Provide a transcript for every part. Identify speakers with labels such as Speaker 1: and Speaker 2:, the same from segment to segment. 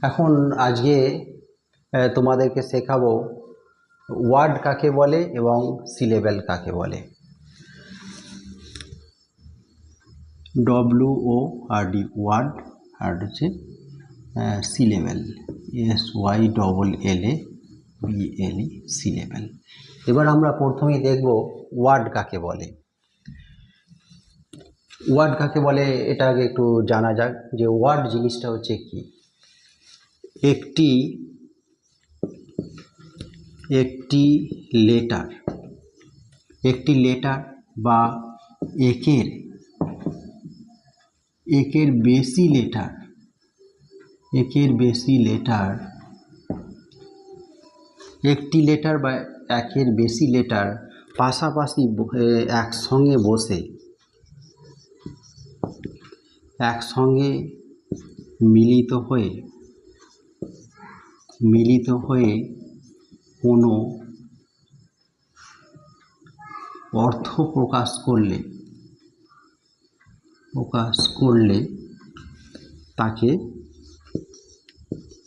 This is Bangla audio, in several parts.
Speaker 1: এখন আজকে তোমাদেরকে শেখাবো ওয়ার্ড কাকে বলে এবং সিলেবেল কাকে বলে। WORD ওয়ার্ড আর হচ্ছে সিলেবেল SYLLABLE সিলেবেল। এবার আমরা প্রথমেই দেখব ওয়ার্ড কাকে বলে। ওয়ার্ড কাকে বলে এটা আগে একটু জানা যাক যে ওয়ার্ড জিনিসটা হচ্ছে কি। একটি লেটার বা একের বেশি লেটার একটি লেটার বা একের বেশি লেটার পাশাপাশি একসঙ্গে বসে একসঙ্গে মিলিত হয়ে কোনো অর্থ প্রকাশ করলে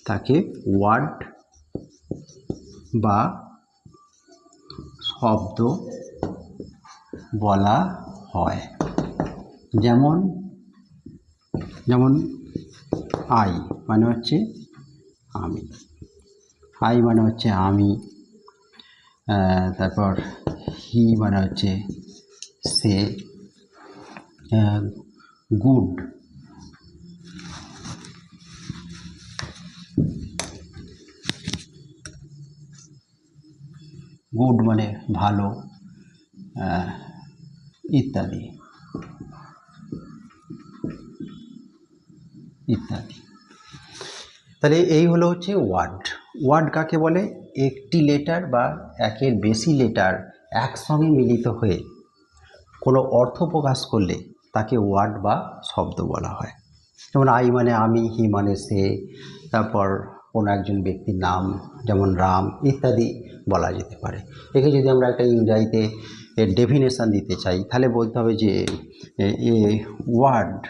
Speaker 1: তাকে ওয়ার্ড বা শব্দ বলা হয়। যেমন আই মানে হচ্ছে আমি, তারপর হি মানে হচ্ছে সে, গুড মানে ভালো, ইত্যাদি। তাহলে এই হলো হচ্ছে ওয়ার্ড কাকে বলে? একটি লেটার বা একের বেশি লেটার একসঙ্গে মিলিত হয়ে কোনো অর্থ প্রকাশ করলে তাকে ওয়ার্ড বা শব্দ বলা হয়। যেমন আই মানে আমি, হি মানে সে, তারপর কোনো একজন ব্যক্তির নাম যেমন রাম ইত্যাদি বলা যেতে পারে। একে যদি আমরা একটা ইংরাজিতে ডেফিনেশন দিতে চাই তাহলে বলতে হবে যে a word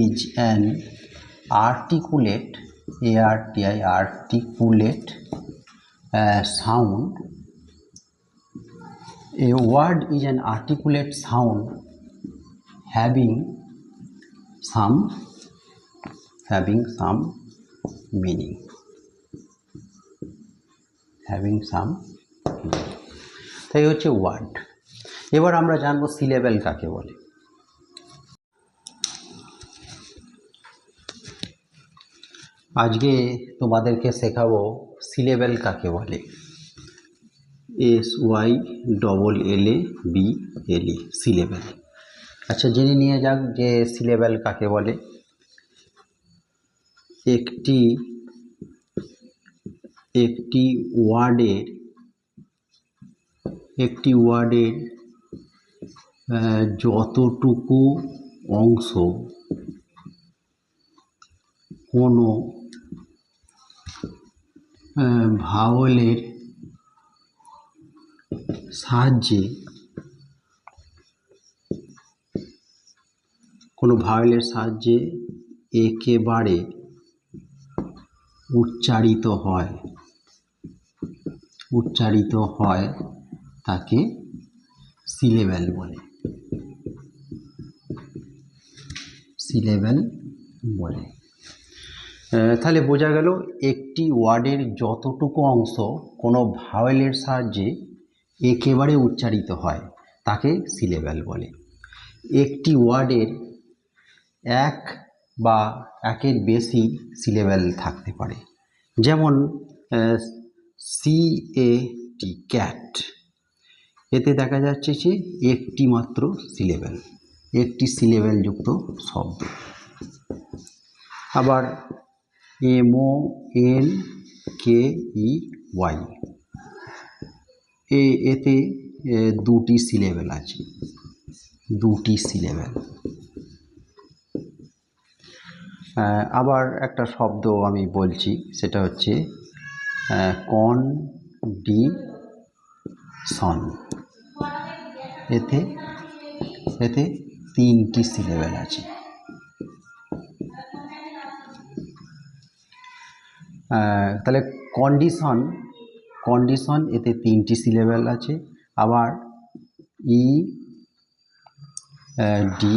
Speaker 1: is an articulate sound. A word is an articulate sound having some meaning. তাই হচ্ছে ওয়ার্ড। এবার আমরা জানবো সিলেবেল কাকে বলে। আজকে তোমাদেরকে শেখাবো সিলেবেল কাকে বলে। SYLLABLE syllable. আচ্ছা, জেনে নিয়ে যাক যে সিলেবেল কাকে বলে। একটি ওয়ার্ডের যতটুকু অংশ কোনো ভাওয়েলের সাহায্যে একেবারে উচ্চারিত হয় তাকে সিলেবেল বলে। তাহলে বোঝা গেল একটি ওয়ার্ডের যতটুকু অংশ কোনো ভাওয়েলের সাহায্যে একেবারে উচ্চারিত হয় তাকে সিলেবেল বলে। একটি ওয়ার্ডের এক বা একের বেশি সিলেবেল থাকতে পারে। যেমন CAT ক্যাট, এতে দেখা যাচ্ছে যে একটি মাত্র সিলেবেল, একটি সিলেবেল যুক্ত শব্দ। আবার MONKEY এতে দুটি সিলেবেল আছে, আবার একটা শব্দ আমি বলছি, সেটা হচ্ছে কন্ডিশন, এতে তিনটি সিলেবেল আছে। তাহলে কন্ডিশন, কন্ডিশন এতে 3টি সিলেবেল আছে। আবার ই ডি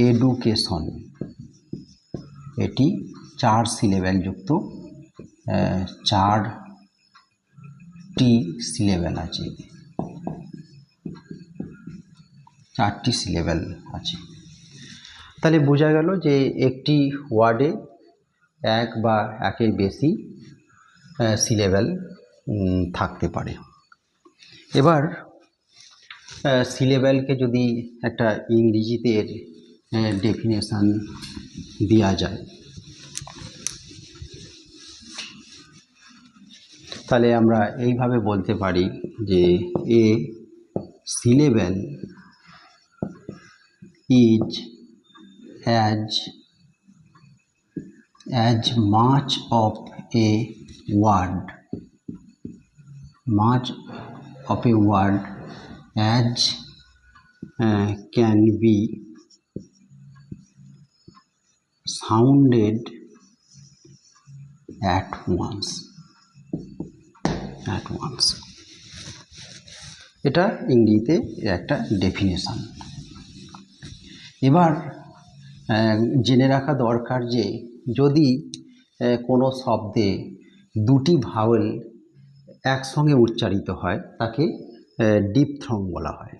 Speaker 1: এডুকেশন, এটি 4 সিলেবেল যুক্ত, 4টি সিলেবেল আছে, 4টি সিলেবেল আছে। তাহলে বোঝা গেল যে একটি ওয়ার্ডে এক বা একের বেশি সিলেবেল থাকতে পারে। এবার সিলেবেলকে যদি একটা ইংরেজিতে এর ডেফিনেশন দেওয়া যায়, তাহলে আমরা এইভাবে বলতে পারি যে a syllable is as much of a word as can be sounded at once. এটা ইংরেজিতে একটা ডেফিনেশন। এবার জেনে রাখা দরকার যে যদি কোনো শব্দে 2টি ভাওয়েল একসঙ্গে উচ্চারিত হয় তাকে ডিপথং বলা হয়।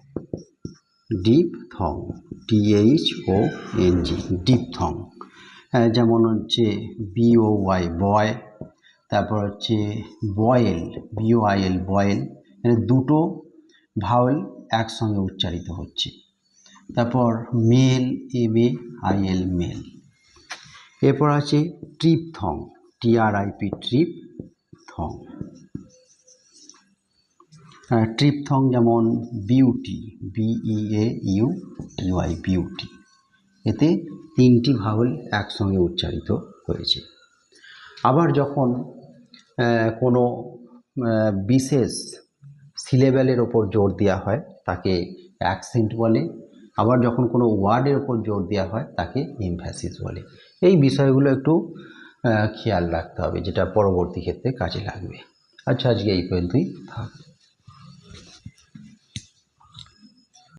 Speaker 1: Diphthong, THONG, diphthong. যেমন হচ্ছে BOY বয়, তারপর হচ্ছে বয়েল, BOIL বয়েল, মানে 2টো ভাওয়েল একসঙ্গে উচ্চারিত হচ্ছে। তারপর মেল, MAIL মেল। এরপর আছে ট্রিপথং, TRIP ট্রিপথং। ট্রিপথং যেমন বিউটি, BEAUTY বিউটি। এতে 3টি ভাওয়েল একসঙ্গে উচ্চারিত হয়েছে। আবার যখন কোনো বিশেষ সিলেবেলের ওপর জোর দেওয়া হয় তাকে অ্যাকসেন্ট বলে। আবার যখন কোনো ওয়ার্ডের ওপর জোর দেওয়া হয় তাকে এমফ্যাসিস বলে। এই বিষয়গুলো একটু খেয়াল রাখতে হবে, যেটা পরবর্তী ক্ষেত্রে কাজে লাগবে। আচ্ছা, আজকে এই পর্যন্তই থাক।